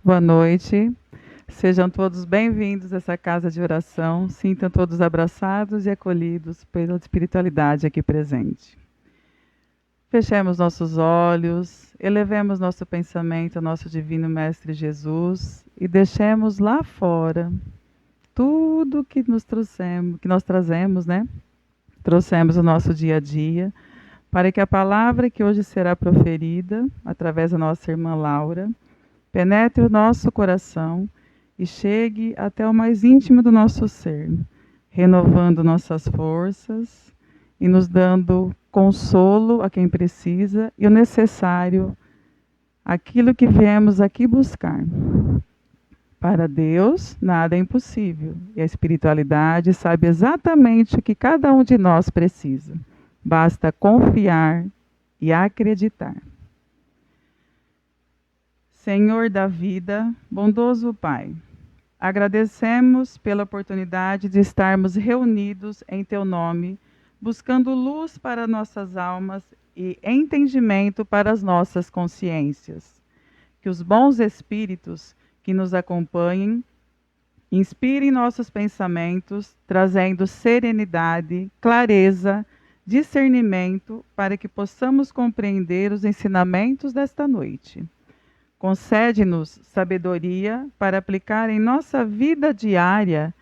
Boa noite. Sejam todos bem-vindos a essa casa de oração. Sintam todos abraçados e acolhidos pela espiritualidade aqui presente. Fechemos nossos olhos, elevemos nosso pensamento ao nosso Divino Mestre Jesus e deixemos lá fora tudo que nós trazemos, né? Trouxemos no nosso dia a dia, para que a palavra que hoje será proferida através da nossa irmã Laura penetre o nosso coração e chegue até o mais íntimo do nosso ser, renovando nossas forças e nos dando consolo a quem precisa e o necessário, aquilo que viemos aqui buscar. Para Deus, nada é impossível, e a espiritualidade sabe exatamente o que cada um de nós precisa. Basta confiar e acreditar. Senhor da vida, bondoso Pai, agradecemos pela oportunidade de estarmos reunidos em Teu nome, buscando luz para nossas almas e entendimento para as nossas consciências. Que os bons espíritos que nos acompanhem inspirem nossos pensamentos, trazendo serenidade, clareza, discernimento, para que possamos compreender os ensinamentos desta noite. Concede-nos sabedoria para aplicar em nossa vida diária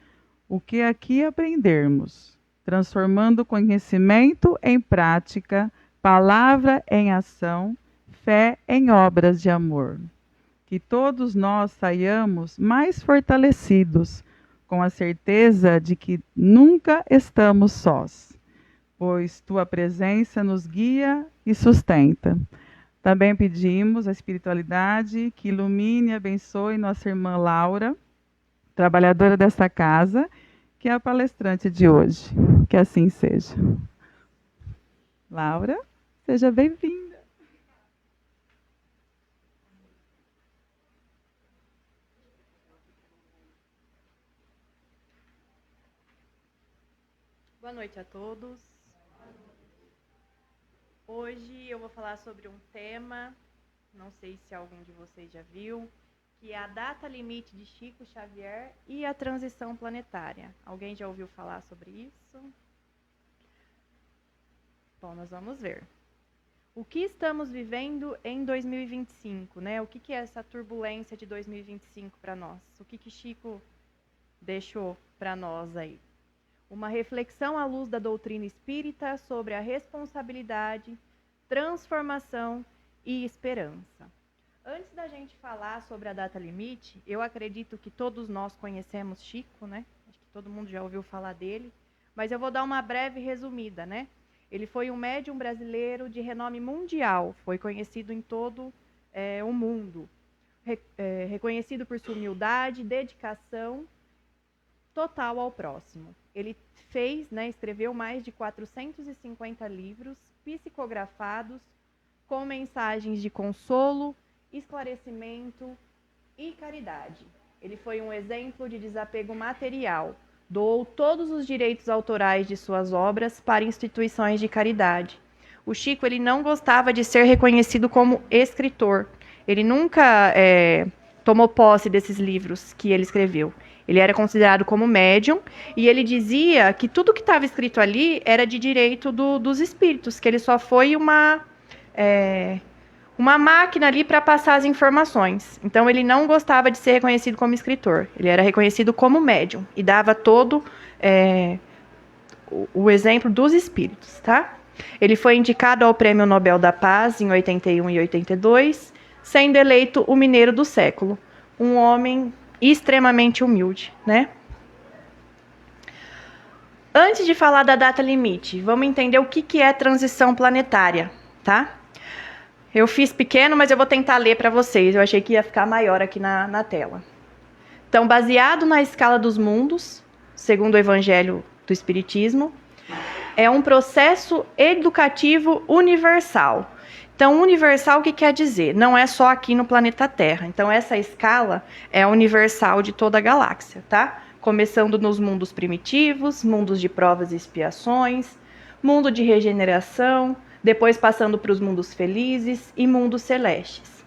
o que aqui aprendermos, transformando conhecimento em prática, palavra em ação, fé em obras de amor. Que todos nós saiamos mais fortalecidos, com a certeza de que nunca estamos sós, pois Tua presença nos guia e sustenta. Também pedimos à espiritualidade que ilumine e abençoe nossa irmã Laura, trabalhadora desta casa, que é a palestrante de hoje. Que assim seja. Laura, seja bem-vinda. Boa noite a todos. Hoje eu vou falar sobre um tema, não sei se algum de vocês já viu, que é a data limite de Chico Xavier e a transição planetária. Alguém já ouviu falar sobre isso? Bom, nós vamos ver. O que estamos vivendo em 2025, né? O que é essa turbulência de 2025 para nós? O que Chico deixou para nós aí? Uma reflexão à luz da doutrina espírita sobre a responsabilidade, transformação e esperança. Antes da gente falar sobre a data limite, eu acredito que todos nós conhecemos Chico, né? Acho que todo mundo já ouviu falar dele, mas eu vou dar uma breve resumida, né? Ele foi um médium brasileiro de renome mundial, foi conhecido em todo o mundo, reconhecido por sua humildade, dedicação total ao próximo. Ele escreveu mais de 450 livros psicografados com mensagens de consolo, esclarecimento e caridade. Ele foi um exemplo de desapego material. Doou todos os direitos autorais de suas obras para instituições de caridade. O Chico ele não gostava de ser reconhecido como escritor. Ele nunca tomou posse desses livros que ele escreveu. Ele era considerado como médium e ele dizia que tudo que estava escrito ali era de direito dos espíritos, que ele só foi uma máquina ali para passar as informações. Então, ele não gostava de ser reconhecido como escritor. Ele era reconhecido como médium e dava todo o exemplo dos espíritos, tá? Ele foi indicado ao Prêmio Nobel da Paz em 81 e 82, sendo eleito o mineiro do século. Um homem extremamente humilde, né? Antes de falar da data limite, vamos entender o que é transição planetária, tá? Eu fiz pequeno, mas eu vou tentar ler para vocês. Eu achei que ia ficar maior aqui na tela. Então, baseado na escala dos mundos, segundo o Evangelho do Espiritismo, é um processo educativo universal. Então, universal, o que quer dizer? Não é só aqui no planeta Terra. Então, essa escala é universal de toda a galáxia, tá? Começando nos mundos primitivos, mundos de provas e expiações, mundo de regeneração, depois passando para os mundos felizes e mundos celestes.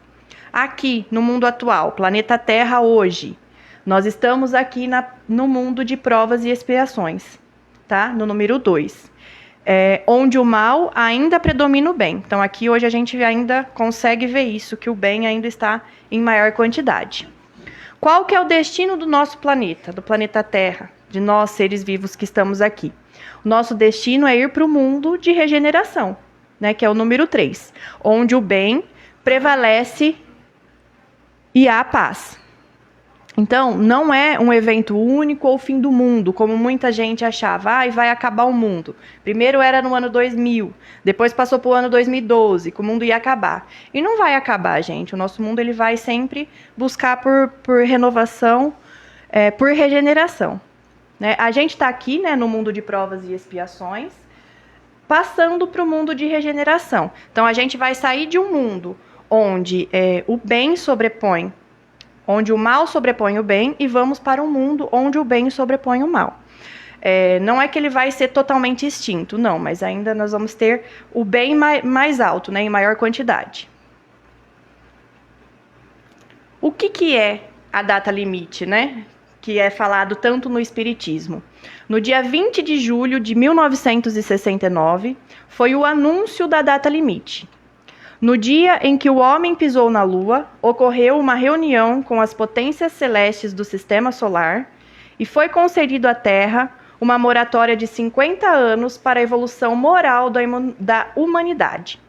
aqui no mundo atual, planeta Terra hoje, nós estamos aqui no mundo de provas e expiações, tá? No número 2. Onde o mal ainda predomina o bem. Então, aqui hoje a gente ainda consegue ver isso, que o bem ainda está em maior quantidade. Qual que é o destino do nosso planeta, do planeta Terra, de nós seres vivos que estamos aqui? O nosso destino é ir para o mundo de regeneração, né, que é o número 3, onde o bem prevalece e há paz. Então, não é um evento único ou fim do mundo, como muita gente achava. E vai acabar o mundo. Primeiro era no ano 2000, depois passou para o ano 2012, que o mundo ia acabar. E não vai acabar, gente. O nosso mundo ele vai sempre buscar por renovação, por regeneração. Né? A gente está aqui, né, no mundo de provas e expiações, passando para o mundo de regeneração. Então, a gente vai sair de um mundo onde o bem sobrepõe, onde o mal sobrepõe o bem, e vamos para um mundo onde o bem sobrepõe o mal. Não é que ele vai ser totalmente extinto, não, mas ainda nós vamos ter o bem mais alto, né, em maior quantidade. O que é a data limite, né? Que é falado tanto no Espiritismo. No dia 20 de julho de 1969, foi o anúncio da data limite. No dia em que o homem pisou na Lua, ocorreu uma reunião com as potências celestes do Sistema Solar e foi concedido à Terra uma moratória de 50 anos para a evolução moral da humanidade.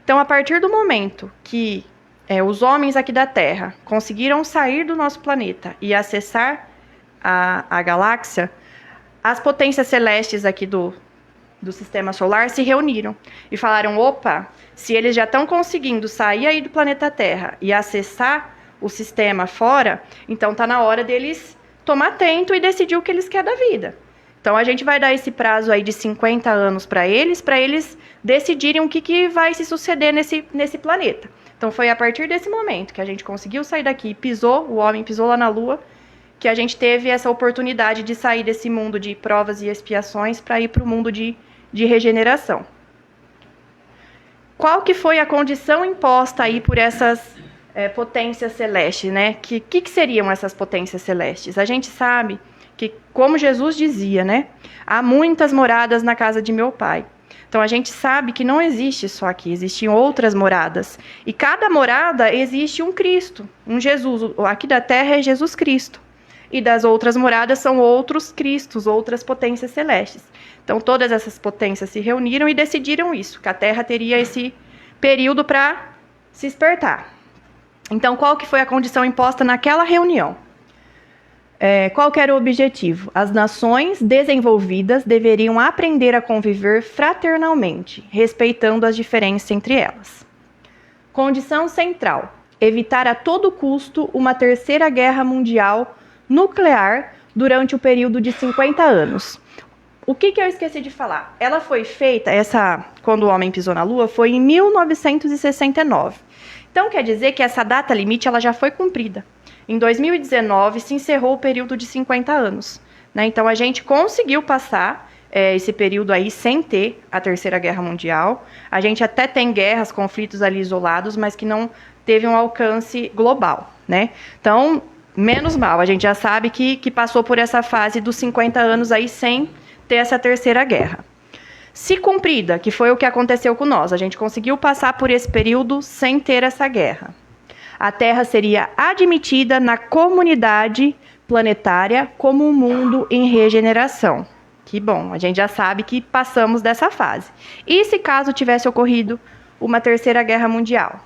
Então, a partir do momento que os homens aqui da Terra conseguiram sair do nosso planeta e acessar a galáxia, as potências celestes aqui do Sistema Solar se reuniram e falaram, opa, se eles já estão conseguindo sair aí do planeta Terra e acessar o sistema fora, então está na hora deles tomar atento e decidir o que eles querem da vida. Então a gente vai dar esse prazo aí de 50 anos para eles decidirem o que vai se suceder nesse planeta. Então foi a partir desse momento que a gente conseguiu sair daqui, o homem pisou lá na Lua, que a gente teve essa oportunidade de sair desse mundo de provas e expiações para ir para o mundo de regeneração. Qual que foi a condição imposta aí por essas potências celestes, né? Que seriam essas potências celestes? A gente sabe que, como Jesus dizia, né? Há muitas moradas na casa de meu Pai. Então, a gente sabe que não existe só aqui, existem outras moradas. E cada morada existe um Cristo, um Jesus. Aqui da Terra é Jesus Cristo. E das outras moradas são outros Cristos, outras potências celestes. Então, todas essas potências se reuniram e decidiram isso, que a Terra teria esse período para se despertar. Então, qual que foi a condição imposta naquela reunião? Qual que era o objetivo? As nações desenvolvidas deveriam aprender a conviver fraternalmente, respeitando as diferenças entre elas. Condição central: evitar a todo custo uma terceira guerra mundial nuclear durante o período de 50 anos. O que eu esqueci de falar? Ela foi feita, quando o homem pisou na Lua, foi em 1969. Então, quer dizer que essa data limite ela já foi cumprida. Em 2019, se encerrou o período de 50 anos. Né? Então, a gente conseguiu passar esse período aí sem ter a Terceira Guerra Mundial. A gente até tem guerras, conflitos ali isolados, mas que não teve um alcance global. Né? Então, menos mal, a gente já sabe que passou por essa fase dos 50 anos aí sem ter essa terceira guerra. Se cumprida, que foi o que aconteceu com nós, a gente conseguiu passar por esse período sem ter essa guerra. A Terra seria admitida na comunidade planetária como um mundo em regeneração. Que bom, a gente já sabe que passamos dessa fase. E se caso tivesse ocorrido uma terceira guerra mundial?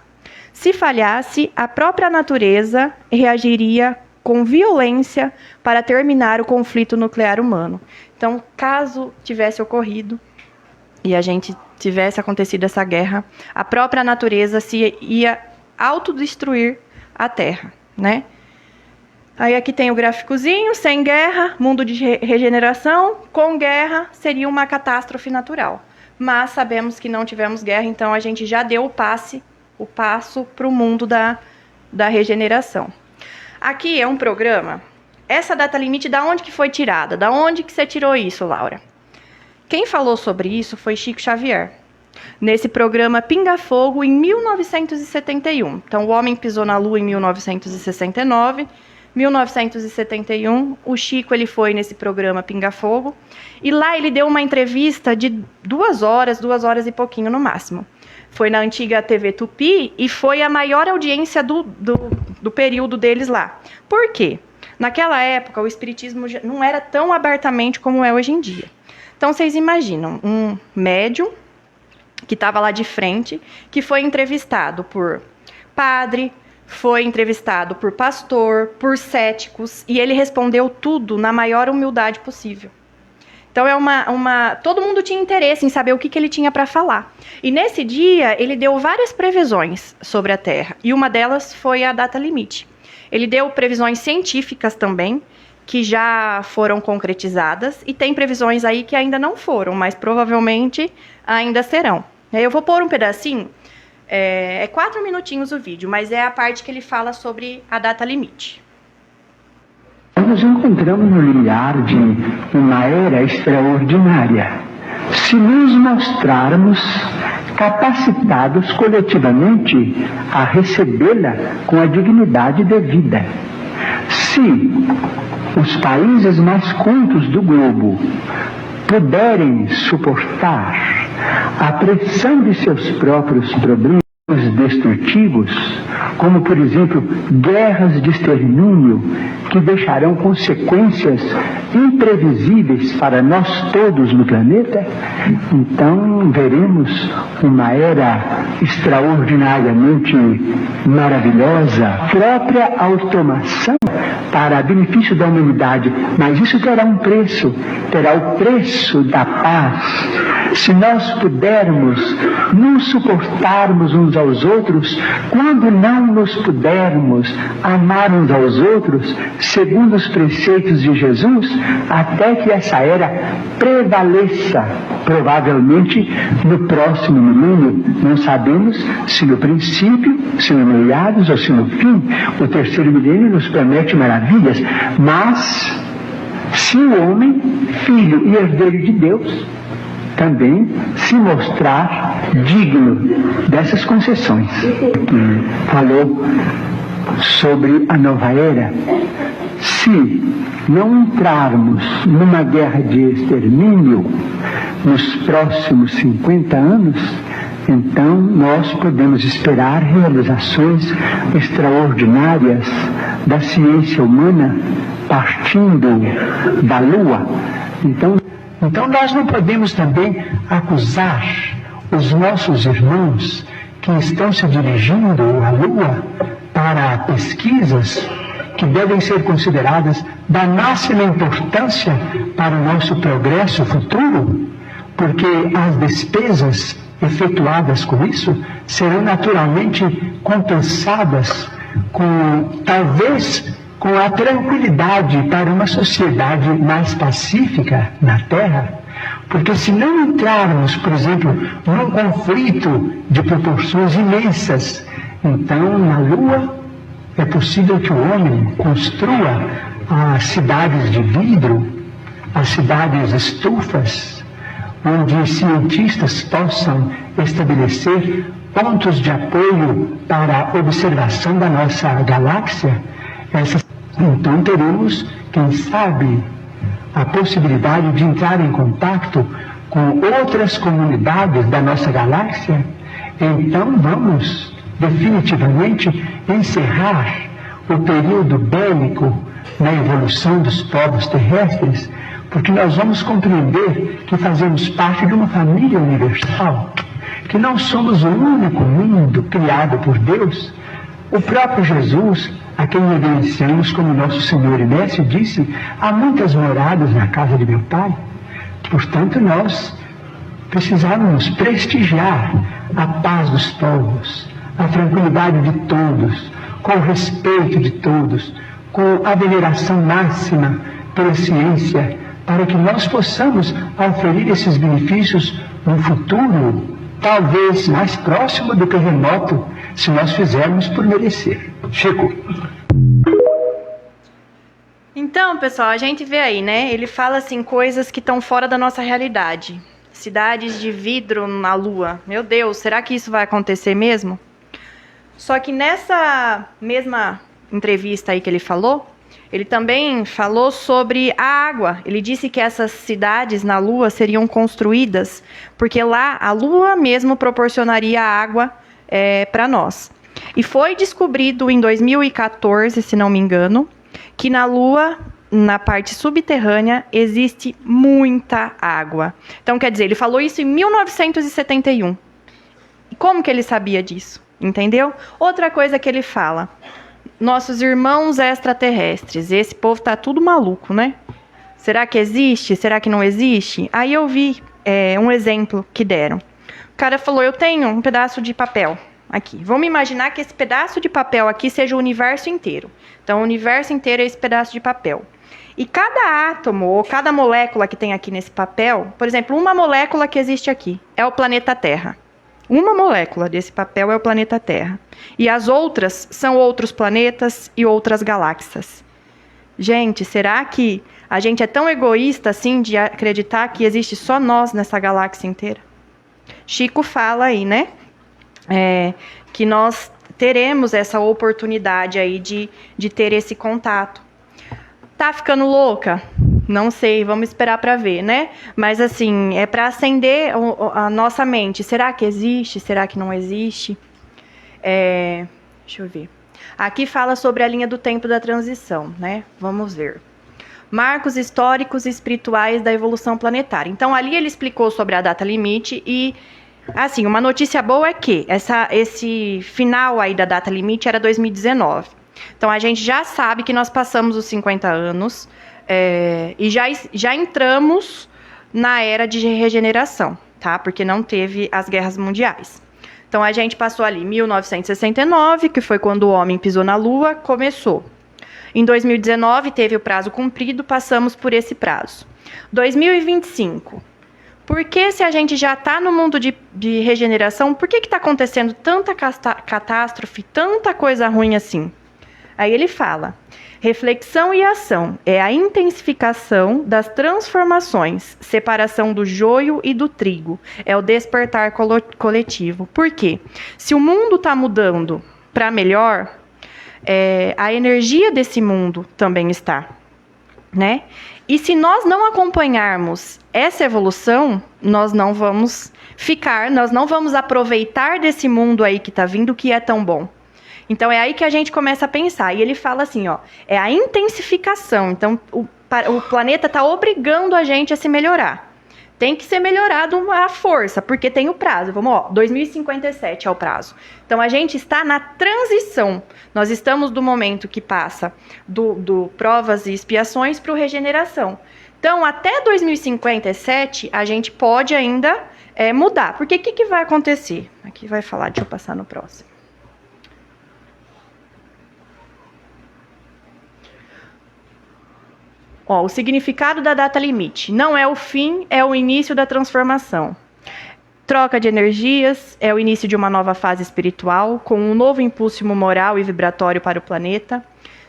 Se falhasse, a própria natureza reagiria com violência para terminar o conflito nuclear humano. Então, caso tivesse ocorrido e a gente tivesse acontecido essa guerra, a própria natureza ia autodestruir a Terra, né? Aí aqui tem o gráficozinho, sem guerra, mundo de regeneração, com guerra seria uma catástrofe natural. Mas sabemos que não tivemos guerra, então a gente já deu o passo para o mundo da regeneração. Aqui é um programa. Essa data limite, da onde que foi tirada? Da onde que você tirou isso, Laura? Quem falou sobre isso foi Chico Xavier. nesse programa Pinga Fogo em 1971. Então, o homem pisou na Lua em 1969. 1971, o Chico ele foi nesse programa Pinga Fogo, e lá ele deu uma entrevista de 2 horas e pouquinho no máximo. Foi na antiga TV Tupi e foi a maior audiência do período deles lá. Por quê? Naquela época, o espiritismo não era tão abertamente como é hoje em dia. Então, vocês imaginam um médium que estava lá de frente, que foi entrevistado por padre, foi entrevistado por pastor, por céticos, e ele respondeu tudo na maior humildade possível. Então, todo mundo tinha interesse em saber o que ele tinha para falar. E nesse dia, ele deu várias previsões sobre a Terra, e uma delas foi a data limite. Ele deu previsões científicas também, que já foram concretizadas, e tem previsões aí que ainda não foram, mas provavelmente ainda serão. Eu vou pôr um pedacinho, é 4 minutinhos o vídeo, mas é a parte que ele fala sobre a data limite. Nos encontramos no limiar de uma era extraordinária. Se nos mostrarmos capacitados coletivamente a recebê-la com a dignidade devida. Se os países mais cultos do globo puderem suportar a pressão de seus próprios problemas destrutivos, como, por exemplo, guerras de extermínio que deixarão consequências imprevisíveis para nós todos no planeta, então veremos uma era extraordinariamente maravilhosa, própria automação para benefício da humanidade. Mas isso terá um preço, terá o preço da paz. Se nós pudermos nos suportarmos uns aos outros, quando não nos pudermos amar uns aos outros, segundo os preceitos de Jesus, até que essa era prevaleça, provavelmente no próximo milênio. Não sabemos se no princípio, se no meados ou se no fim. O terceiro milênio nos promete maravilhas, mas se o homem, filho e herdeiro de Deus, também se mostrar digno dessas concessões. Falou sobre a nova era. Se não entrarmos numa guerra de extermínio nos próximos 50 anos, então nós podemos esperar realizações extraordinárias da ciência humana partindo da Lua. Então nós não podemos também acusar os nossos irmãos que estão se dirigindo à Lua para pesquisas que devem ser consideradas da máxima importância para o nosso progresso futuro, porque as despesas efetuadas com isso serão naturalmente compensadas talvez com a tranquilidade para uma sociedade mais pacífica na Terra, porque se não entrarmos, por exemplo, num conflito de proporções imensas, então na Lua é possível que o homem construa as cidades de vidro, as cidades estufas, onde cientistas possam estabelecer pontos de apoio para a observação da nossa galáxia. Então teremos, quem sabe, a possibilidade de entrar em contato com outras comunidades da nossa galáxia. Então vamos definitivamente encerrar o período bélico na evolução dos povos terrestres, porque nós vamos compreender que fazemos parte de uma família universal, que não somos o único mundo criado por Deus. O próprio Jesus, a quem reverenciamos como nosso Senhor e Mestre, disse: há muitas moradas na casa de meu Pai. Portanto, nós precisamos prestigiar a paz dos povos, a tranquilidade de todos, com o respeito de todos, com a veneração máxima pela ciência, para que nós possamos oferir esses benefícios no futuro, talvez mais próximo do que remoto, se nós fizermos por merecer. Chico. Então, pessoal, a gente vê aí, né? Ele fala assim coisas que estão fora da nossa realidade. cidades de vidro na Lua. Meu Deus, será que isso vai acontecer mesmo? Só que nessa mesma entrevista aí que ele falou, ele também falou sobre a água. Ele disse que essas cidades na Lua seriam construídas porque lá a Lua mesmo proporcionaria água para nós. E foi descobrido em 2014, se não me engano, que na Lua, na parte subterrânea, existe muita água. Então, quer dizer, ele falou isso em 1971. E como que ele sabia disso? Entendeu? Outra coisa que ele fala: nossos irmãos extraterrestres. Esse povo tá tudo maluco, né? Será que existe? Será que não existe? Aí eu vi um exemplo que deram. O cara falou: eu tenho um pedaço de papel aqui. Vamos imaginar que esse pedaço de papel aqui seja o universo inteiro. Então, o universo inteiro é esse pedaço de papel. E cada átomo ou cada molécula que tem aqui nesse papel, por exemplo, uma molécula que existe aqui é o planeta Terra. Uma molécula desse papel é o planeta Terra. E as outras são outros planetas e outras galáxias. Gente, será que a gente é tão egoísta assim de acreditar que existe só nós nessa galáxia inteira? Chico fala aí, né? Que nós teremos essa oportunidade aí de ter esse contato. Tá ficando louca? Não sei, vamos esperar para ver, né? Mas assim, é para acender a nossa mente. Será que existe? Será que não existe? Deixa eu ver. Aqui fala sobre a linha do tempo da transição, né? Vamos ver. Marcos históricos e espirituais da evolução planetária. Então, ali ele explicou sobre a data limite e, assim, uma notícia boa é que esse final aí da data limite era 2019. Então, a gente já sabe que nós passamos os 50 anos e já entramos na era de regeneração, tá? Porque não teve as guerras mundiais. Então, a gente passou ali 1969, que foi quando o homem pisou na Lua, começou. Em 2019, teve o prazo cumprido, passamos por esse prazo. 2025. Por que, se a gente já está no mundo de regeneração, por que está acontecendo tanta catástrofe, tanta coisa ruim assim? Aí ele fala: reflexão e ação é a intensificação das transformações, separação do joio e do trigo, é o despertar coletivo. Por quê? Se o mundo está mudando para melhor, a energia desse mundo também está, né? E se nós não acompanharmos essa evolução, nós não vamos aproveitar desse mundo aí que está vindo, que é tão bom. Então, é aí que a gente começa a pensar. E ele fala assim, ó, é a intensificação. Então, o planeta está obrigando a gente a se melhorar. Tem que ser melhorado à força, porque tem o prazo. Vamos, ó, 2057 é o prazo. Então, a gente está na transição. Nós estamos do momento que passa do provas e expiações para o regeneração. Então, até 2057, a gente pode ainda mudar. Porque o que vai acontecer? Aqui vai falar, deixa eu passar no próximo. O significado da data limite não é o fim, é o início da transformação. Troca de energias é o início de uma nova fase espiritual, com um novo impulso moral e vibratório para o planeta.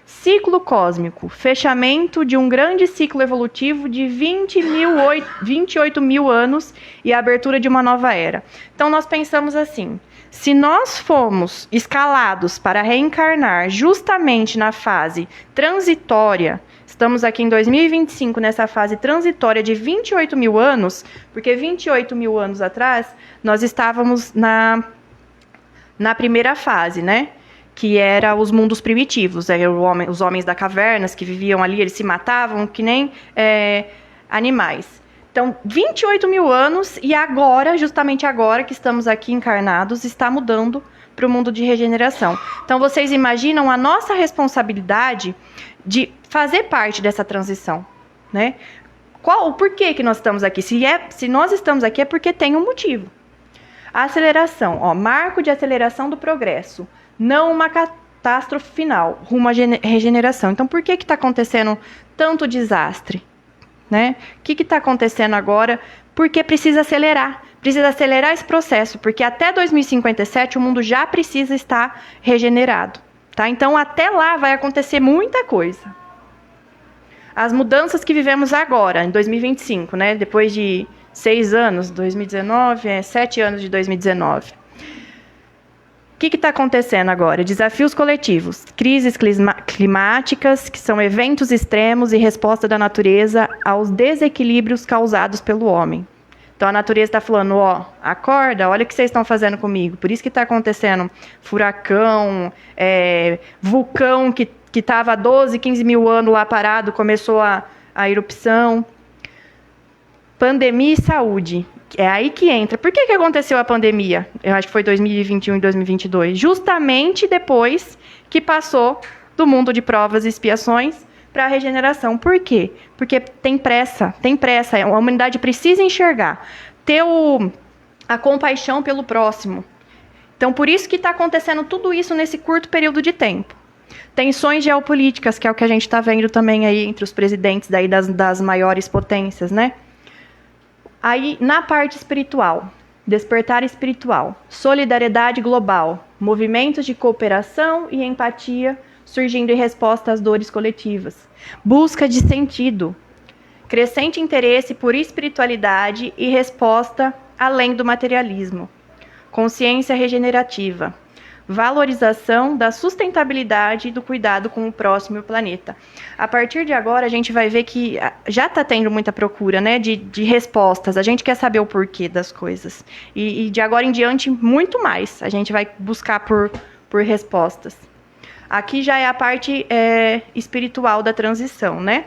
Ciclo cósmico, fechamento de um grande ciclo evolutivo de 28 mil anos e a abertura de uma nova era. Então, nós pensamos assim: se nós fomos escalados para reencarnar justamente na fase transitória, estamos aqui em 2025, nessa fase transitória de 28 mil anos, porque 28 mil anos atrás, nós estávamos na primeira fase, né? Que era os mundos primitivos, os homens da cavernas que viviam ali, eles se matavam que nem animais. Então, 28 mil anos, e agora, justamente agora que estamos aqui encarnados, está mudando para o mundo de regeneração. Então, vocês imaginam a nossa responsabilidade de fazer parte dessa transição, né? O porquê que nós estamos aqui? Se nós estamos aqui é porque tem um motivo. A aceleração, marco de aceleração do progresso, não uma catástrofe final, rumo à regeneração. Então, por que está acontecendo tanto desastre? Né? O que está acontecendo agora? Porque precisa acelerar esse processo, porque até 2057 o mundo já precisa estar regenerado. Tá? Então, até lá vai acontecer muita coisa. As mudanças que vivemos agora, em 2025, né? Depois de 6 anos, 2019, 7 anos de 2019. O que está acontecendo agora? Desafios coletivos, crises climáticas, que são eventos extremos e resposta da natureza aos desequilíbrios causados pelo homem. Então, a natureza está falando, ó, acorda, olha o que vocês estão fazendo comigo. Por isso que está acontecendo furacão, vulcão que estava há 12, 15 mil anos lá parado, começou a erupção. Pandemia e saúde. É aí que entra. Por que aconteceu a pandemia? Eu acho que foi 2021 e 2022. Justamente depois que passou do mundo de provas e expiações para a regeneração. Por quê? Porque tem pressa. A humanidade precisa enxergar, ter a compaixão pelo próximo. Então, por isso que está acontecendo tudo isso nesse curto período de tempo. Tensões geopolíticas, que é o que a gente está vendo também aí entre os presidentes daí das maiores potências, né? Aí, na parte espiritual, despertar espiritual, solidariedade global, movimentos de cooperação e empatia surgindo em resposta às dores coletivas, busca de sentido, crescente interesse por espiritualidade e resposta além do materialismo, consciência regenerativa, valorização da sustentabilidade e do cuidado com o próximo planeta. A partir de agora, a gente vai ver que já está tendo muita procura, né, de respostas. A gente quer saber o porquê das coisas. E de agora em diante, muito mais. A gente vai buscar por respostas. Aqui já é a parte espiritual da transição, né?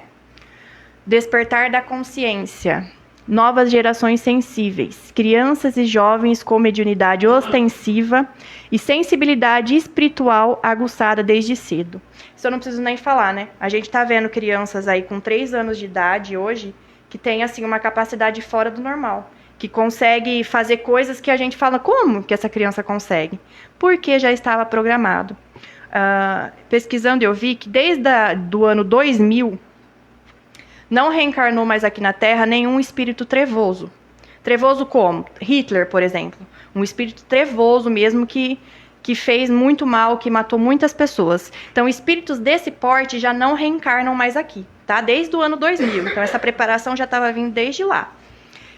Despertar da consciência. Novas gerações sensíveis, crianças e jovens com mediunidade ostensiva e sensibilidade espiritual aguçada desde cedo. Isso eu não preciso nem falar, né? A gente está vendo crianças aí com 3 anos de idade hoje que tem assim uma capacidade fora do normal, que consegue fazer coisas que a gente fala, como que essa criança consegue? Porque já estava programado. Pesquisando eu vi que desde do ano 2000, não reencarnou mais aqui na Terra nenhum espírito trevoso. Trevoso como? Hitler, por exemplo. Um espírito trevoso mesmo que fez muito mal, que matou muitas pessoas. Então, espíritos desse porte já não reencarnam mais aqui, tá? Desde o ano 2000. Então, essa preparação já estava vindo desde lá.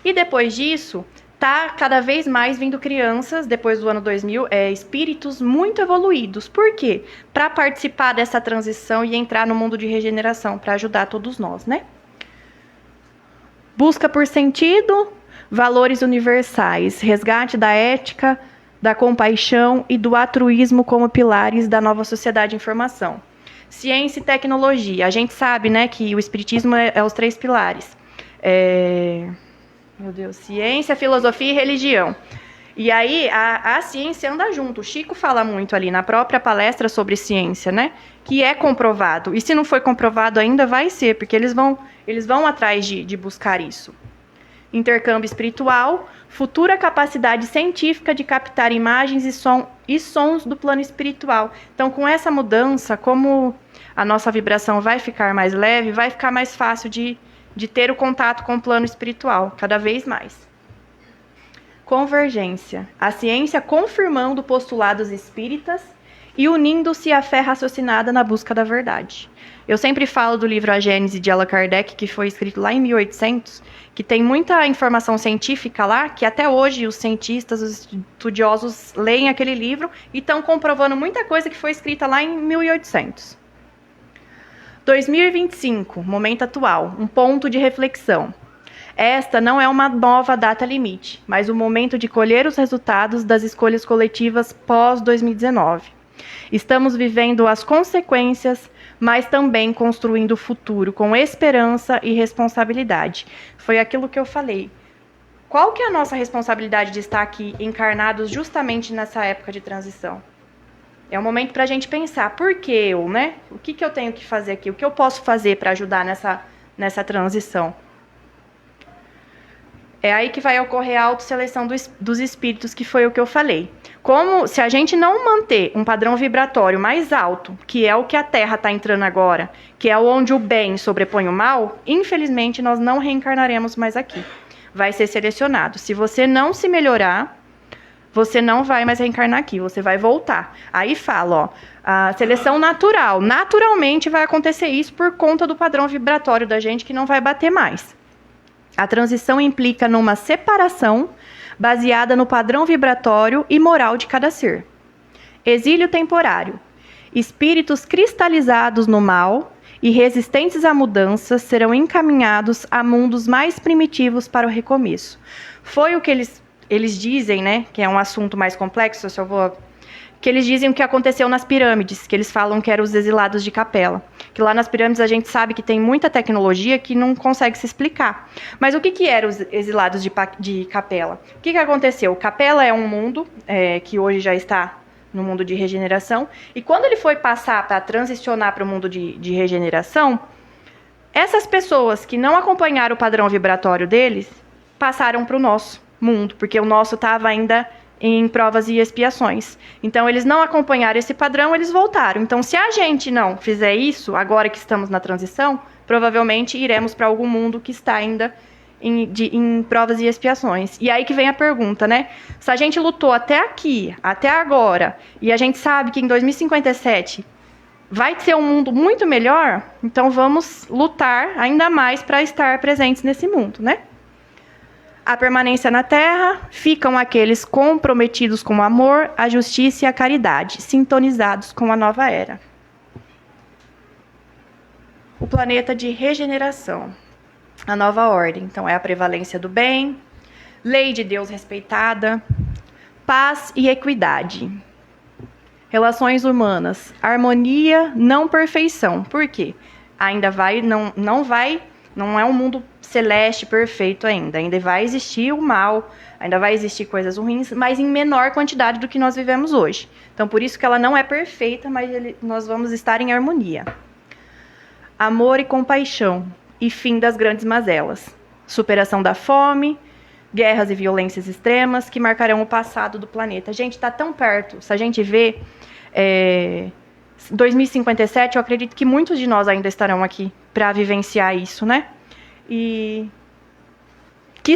E depois disso, tá cada vez mais vindo crianças, depois do ano 2000, espíritos muito evoluídos. Por quê? Para participar dessa transição e entrar no mundo de regeneração, para ajudar todos nós, né? Busca por sentido, valores universais, resgate da ética, da compaixão e do altruísmo como pilares da nova sociedade de informação. Ciência e tecnologia. A gente sabe, né, que o espiritismo é os 3 pilares. Ciência, filosofia e religião. E aí, a ciência anda junto. O Chico fala muito ali na própria palestra sobre ciência, né? Que é comprovado. E se não foi comprovado ainda, vai ser, porque eles vão atrás de buscar isso. Intercâmbio espiritual, futura capacidade científica de captar imagens e sons do plano espiritual. Então, com essa mudança, como a nossa vibração vai ficar mais leve, vai ficar mais fácil de ter o contato com o plano espiritual, cada vez mais. Convergência. A ciência confirmando postulados espíritas e unindo-se à fé raciocinada na busca da verdade. Eu sempre falo do livro A Gênese de Allan Kardec, que foi escrito lá em 1800, que tem muita informação científica lá, que até hoje os cientistas, os estudiosos leem aquele livro e estão comprovando muita coisa que foi escrita lá em 1800. 2025, momento atual, um ponto de reflexão. Esta não é uma nova data limite, mas o momento de colher os resultados das escolhas coletivas pós-2019. Estamos vivendo as consequências, mas também construindo o futuro com esperança e responsabilidade. Foi aquilo que eu falei. Qual que é a nossa responsabilidade de estar aqui encarnados justamente nessa época de transição? É um momento para a gente pensar, por que eu, né? O que eu tenho que fazer aqui? O que eu posso fazer para ajudar nessa transição? É aí que vai ocorrer a autosseleção dos espíritos, que foi o que eu falei. Como se a gente não manter um padrão vibratório mais alto, que é o que a Terra está entrando agora, que é onde o bem sobrepõe o mal, infelizmente nós não reencarnaremos mais aqui. Vai ser selecionado. Se você não se melhorar, você não vai mais reencarnar aqui, você vai voltar. Aí fala, ó, a seleção natural. Naturalmente vai acontecer isso por conta do padrão vibratório da gente, que não vai bater mais. A transição implica numa separação baseada no padrão vibratório e moral de cada ser. Exílio temporário. Espíritos cristalizados no mal e resistentes à mudança serão encaminhados a mundos mais primitivos para o recomeço. Foi o que eles dizem, né? Que é um assunto mais complexo, se eu vou... Que eles dizem o que aconteceu nas pirâmides, que eles falam que eram os exilados de Capela. Que lá nas pirâmides a gente sabe que tem muita tecnologia que não consegue se explicar. Mas o que eram os exilados de Capela? O que aconteceu? Capela é um mundo que hoje já está no mundo de regeneração. E quando ele foi passar para transicionar para o mundo de regeneração, essas pessoas que não acompanharam o padrão vibratório deles, passaram para o nosso mundo, porque o nosso estava ainda em provas e expiações. Então, eles não acompanharam esse padrão, eles voltaram. Então, se a gente não fizer isso, agora que estamos na transição, provavelmente iremos para algum mundo que está ainda em provas e expiações. E aí que vem a pergunta, né? Se a gente lutou até aqui, até agora, e a gente sabe que em 2057 vai ser um mundo muito melhor, então vamos lutar ainda mais para estar presentes nesse mundo, né? A permanência na Terra, ficam aqueles comprometidos com o amor, a justiça e a caridade, sintonizados com a nova era. O planeta de regeneração, a nova ordem. Então, é a prevalência do bem, lei de Deus respeitada, paz e equidade. Relações humanas, harmonia, não perfeição. Por quê? Ainda não é um mundo celeste perfeito ainda. Ainda vai existir o mal, ainda vai existir coisas ruins, mas em menor quantidade do que nós vivemos hoje. Então, por isso que ela não é perfeita, mas nós vamos estar em harmonia. Amor e compaixão, e fim das grandes mazelas. Superação da fome, guerras e violências extremas que marcarão o passado do planeta. Gente, está tão perto. Se a gente vê 2057, eu acredito que muitos de nós ainda estarão aqui para vivenciar isso, né? E que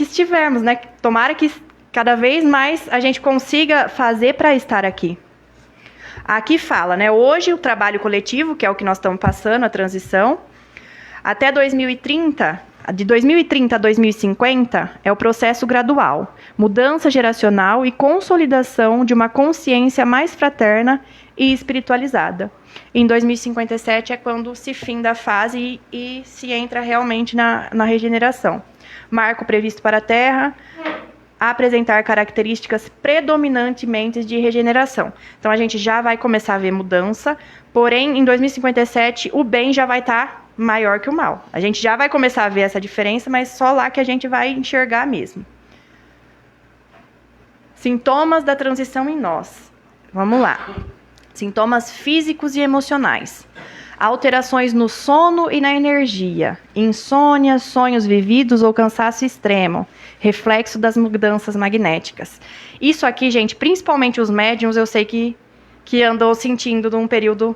estivermos, né? Tomara que cada vez mais a gente consiga fazer para estar aqui. Aqui fala, né? Hoje o trabalho coletivo, que é o que nós estamos passando, a transição, até 2030, de 2030 a 2050, é o processo gradual, mudança geracional e consolidação de uma consciência mais fraterna e espiritualizada. Em 2057 é quando se finda a fase e se entra realmente na regeneração. Marco previsto para a Terra, apresentar características predominantemente de regeneração. Então, a gente já vai começar a ver mudança, porém, em 2057, o bem já vai estar maior que o mal. A gente já vai começar a ver essa diferença, mas só lá que a gente vai enxergar mesmo. Sintomas da transição em nós. Vamos lá. Sintomas físicos e emocionais. Alterações no sono e na energia. Insônia, sonhos vividos ou cansaço extremo. Reflexo das mudanças magnéticas. Isso aqui, gente, principalmente os médiums, eu sei que andou sentindo num período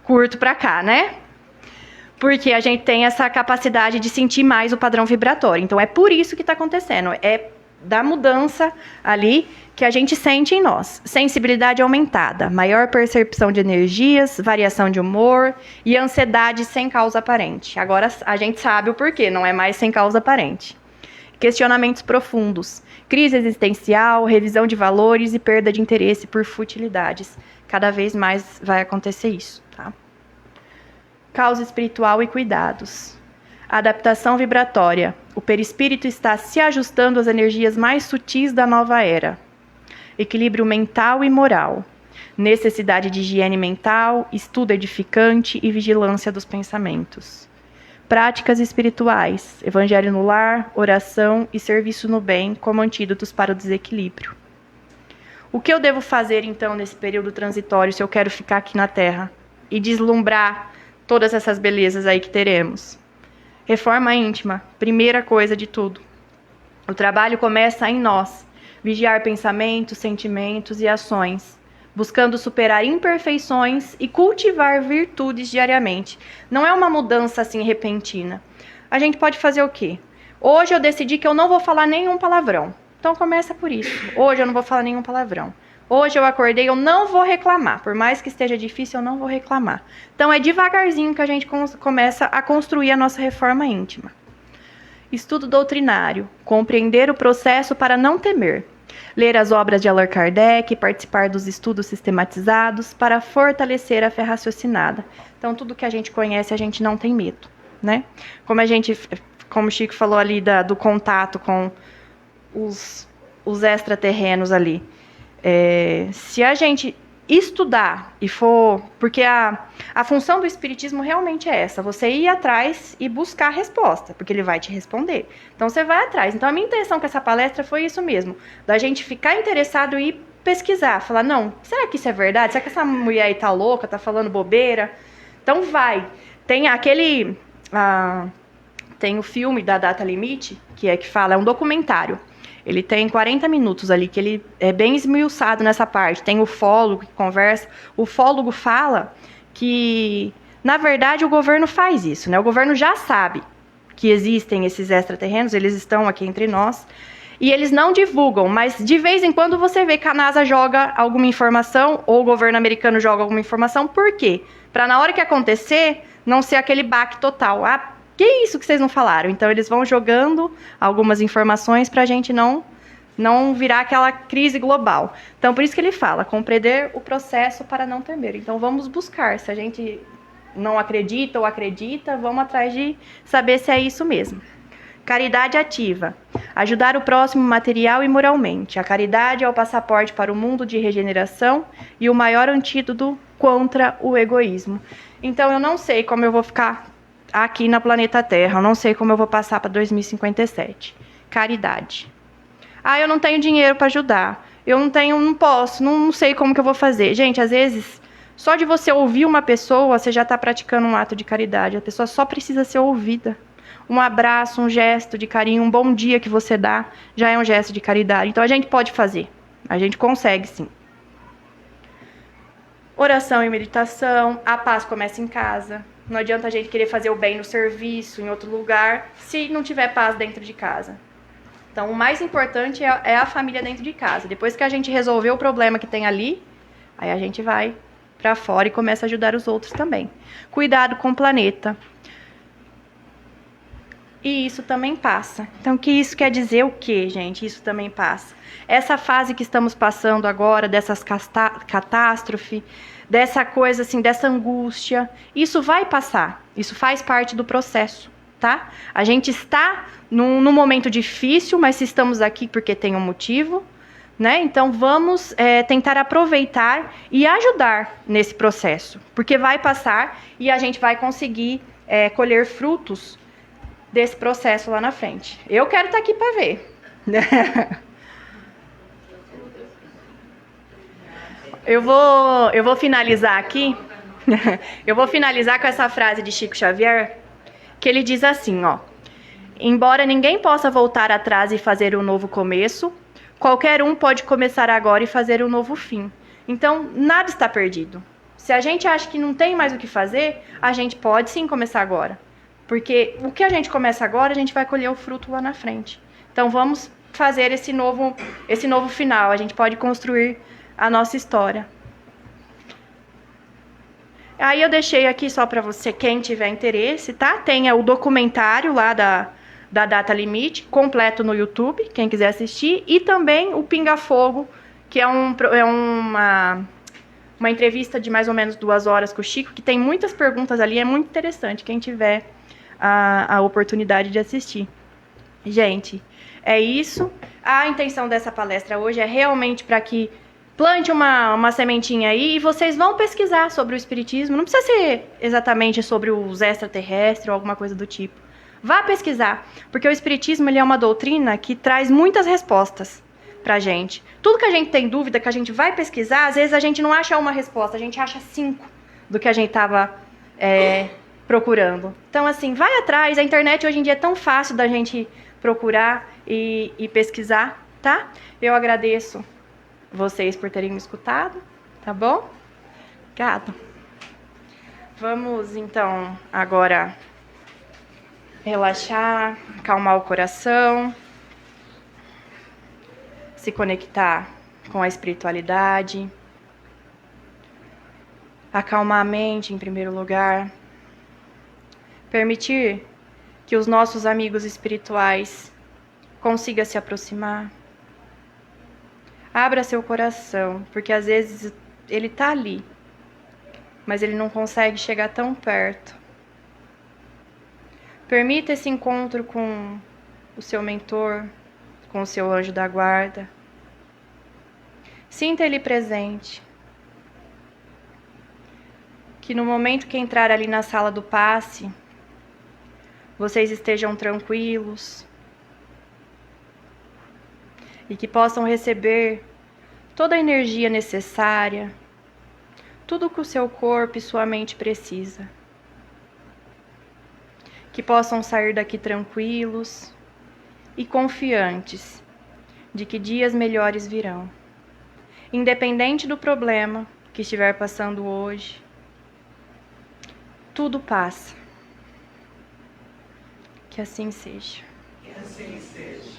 curto para cá, né? Porque a gente tem essa capacidade de sentir mais o padrão vibratório. Então, é por isso que está acontecendo. É da mudança ali que a gente sente em nós. Sensibilidade aumentada, maior percepção de energias, variação de humor e ansiedade sem causa aparente. Agora a gente sabe o porquê, não é mais sem causa aparente. Questionamentos profundos, crise existencial, revisão de valores e perda de interesse por futilidades. Cada vez mais vai acontecer isso, tá? Causa espiritual e cuidados. Adaptação vibratória. O perispírito está se ajustando às energias mais sutis da nova era. Equilíbrio mental e moral. Necessidade de higiene mental, estudo edificante e vigilância dos pensamentos. Práticas espirituais. Evangelho no lar, oração e serviço no bem como antídotos para o desequilíbrio. O que eu devo fazer, então, nesse período transitório, se eu quero ficar aqui na Terra e deslumbrar todas essas belezas aí que teremos? Reforma íntima, primeira coisa de tudo. O trabalho começa em nós. Vigiar pensamentos, sentimentos e ações, buscando superar imperfeições e cultivar virtudes diariamente. Não é uma mudança assim repentina. A gente pode fazer o quê? Hoje eu decidi que eu não vou falar nenhum palavrão. Então começa por isso. Hoje eu não vou falar nenhum palavrão. Hoje eu acordei, eu não vou reclamar. Por mais que esteja difícil, eu não vou reclamar. Então é devagarzinho que a gente começa a construir a nossa reforma íntima. Estudo doutrinário, compreender o processo para não temer. Ler as obras de Allan Kardec, participar dos estudos sistematizados para fortalecer a fé raciocinada. Então, tudo que a gente conhece, a gente não tem medo, né? Como o Chico falou ali do contato com os extraterrenos ali. Se a gente estudar e for... Porque a função do espiritismo realmente é essa, você ir atrás e buscar a resposta, porque ele vai te responder. Então, você vai atrás. Então, a minha intenção com essa palestra foi isso mesmo, da gente ficar interessado e pesquisar, falar, não, será que isso é verdade? Será que essa mulher aí tá louca, tá falando bobeira? Então, vai. Tem tem o filme da Data Limite, que fala, é um documentário. Ele tem 40 minutos ali, que ele é bem esmiuçado nessa parte. Tem o fólogo que conversa. O fólogo fala que, na verdade, o governo faz isso, né? O governo já sabe que existem esses extraterrenos, eles estão aqui entre nós, e eles não divulgam, mas de vez em quando você vê que a NASA joga alguma informação, ou o governo americano joga alguma informação. Por quê? Para na hora que acontecer, não ser aquele baque total. Que é isso que vocês não falaram? Então, eles vão jogando algumas informações para a gente não virar aquela crise global. Então, por isso que ele fala, compreender o processo para não temer. Então, vamos buscar. Se a gente não acredita ou acredita, vamos atrás de saber se é isso mesmo. Caridade ativa. Ajudar o próximo material e moralmente. A caridade é o passaporte para o mundo de regeneração e o maior antídoto contra o egoísmo. Então, eu não sei como eu vou ficar aqui na planeta Terra, eu não sei como eu vou passar para 2057. Caridade. Eu não tenho dinheiro para ajudar. Eu não posso, não sei como que eu vou fazer. Gente, às vezes, só de você ouvir uma pessoa, você já está praticando um ato de caridade. A pessoa só precisa ser ouvida. Um abraço, um gesto de carinho, um bom dia que você dá, já é um gesto de caridade. Então, a gente pode fazer. A gente consegue, sim. Oração e meditação. A paz começa em casa. Não adianta a gente querer fazer o bem no serviço, em outro lugar, se não tiver paz dentro de casa. Então, o mais importante é a família dentro de casa. Depois que a gente resolver o problema que tem ali, aí a gente vai para fora e começa a ajudar os outros também. Cuidado com o planeta. E isso também passa. Então, que isso quer dizer o quê, gente? Isso também passa. Essa fase que estamos passando agora, dessas catástrofes, dessa coisa assim, dessa angústia, isso vai passar. Isso faz parte do processo, tá? A gente está num momento difícil, mas se estamos aqui porque tem um motivo, né? Então, vamos tentar aproveitar e ajudar nesse processo, porque vai passar e a gente vai conseguir colher frutos desse processo lá na frente. Eu quero estar aqui para ver. Eu vou finalizar aqui. Eu vou finalizar com essa frase de Chico Xavier, que ele diz assim, ó: embora ninguém possa voltar atrás e fazer um novo começo, qualquer um pode começar agora e fazer um novo fim. Então, nada está perdido. Se a gente acha que não tem mais o que fazer, a gente pode sim começar agora. Porque o que a gente começa agora, a gente vai colher o fruto lá na frente. Então, vamos fazer esse novo final. A gente pode construir a nossa história. Aí eu deixei aqui só para você, quem tiver interesse, tá? Tem o documentário lá da Data Limite, completo no YouTube, quem quiser assistir. E também o Pinga Fogo, que é uma entrevista de mais ou menos 2 horas com o Chico, que tem muitas perguntas ali, é muito interessante, quem tiver a oportunidade de assistir. Gente, é isso. A intenção dessa palestra hoje é realmente para que plante uma sementinha aí e vocês vão pesquisar sobre o espiritismo. Não precisa ser exatamente sobre os extraterrestres ou alguma coisa do tipo. Vá pesquisar, porque o espiritismo ele é uma doutrina que traz muitas respostas pra gente. Tudo que a gente tem dúvida, que a gente vai pesquisar, às vezes a gente não acha uma resposta, a gente acha 5 do que a gente estava procurando. Então, assim, vai atrás. A internet hoje em dia é tão fácil da gente procurar e pesquisar, tá? Eu agradeço vocês por terem me escutado, tá bom? Obrigada. Vamos, então, agora relaxar, acalmar o coração, se conectar com a espiritualidade, acalmar a mente em primeiro lugar, permitir que os nossos amigos espirituais consigam se aproximar. Abra seu coração, porque às vezes ele está ali, mas ele não consegue chegar tão perto. Permita esse encontro com o seu mentor, com o seu anjo da guarda. Sinta ele presente. Que no momento que entrar ali na sala do passe, vocês estejam tranquilos e que possam receber toda a energia necessária, tudo o que o seu corpo e sua mente precisa. Que possam sair daqui tranquilos e confiantes de que dias melhores virão. Independente do problema que estiver passando hoje, tudo passa. Que assim seja. Que assim seja.